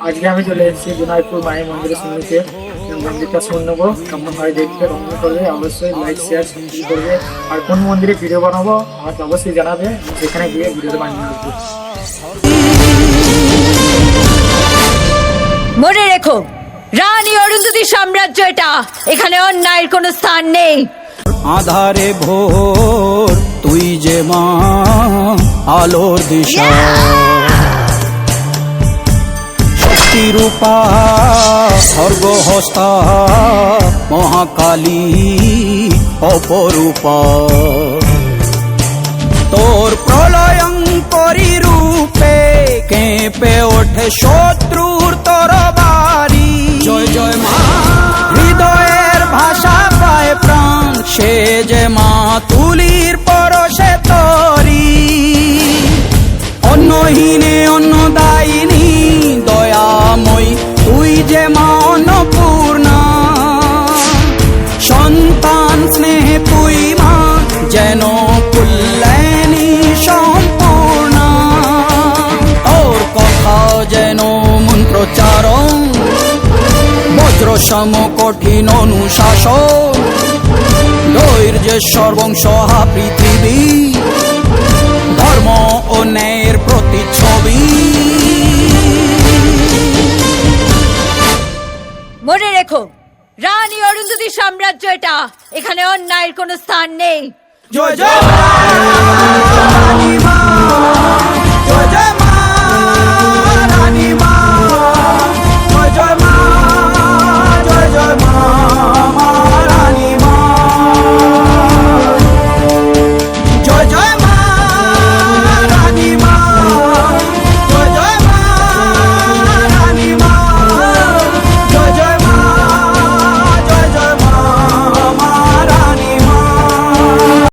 আজকে আমি চলে এসেছি বিনায়কপুর মায়ের মন্দিরের সমিতিতে। মন্দিরটা শুনবো কেমন হয় দেখতে, রঙ করবে অবশ্যই, লাইক শেয়ার সাবস্ক্রাইব করবে। আর কোন মন্দিরে ভিডিও বানাবো আমাকে অবশ্যই জানাবে, সেখানে গিয়ে ভিডিওটা বানিয়ে দেবো। মনে রেখো, রানী অরুন্ধতী সাম্রাজ্য এটা, এখানে অন্যায়ের কোনো স্থান নেই। আধারে ভোর তুই যে মা, আলোর দিশা, শক্তিরূপা স্বর্গহস্তা, মহাকালী অপরূপা। তোর প্রলয়ঙ্করী রূপে কেঁপে ওঠে শত্রুর তরবারি। জয় জয় মা, হৃদয়ের ভাষা পায় প্রাণ, সে যে মা তুলির পরশে তরি। অন্নহীনে অন্নদায়িনী দয়াময়ী, তুই যে মা অন্নপূর্ণা। সন্তান স্নেহে তুই মা, যেন কল্যাণী সম্পূর্ণা। তোর কথা যেন মন্ত্রোচ্চারণ, বজ্র সম কঠিন অনুশাসন। ধৈর্যের সর্বংসহা পৃথিবী, ধর্ম ও ন্যায়ের প্রতিচ্ছবি। মনে রেখো, রানী অরুন্ধতী সাম্রাজ্য এটা, এখানে অন্যায়ের কোনো স্থান নেই। জয় জয় মা, জয় জয়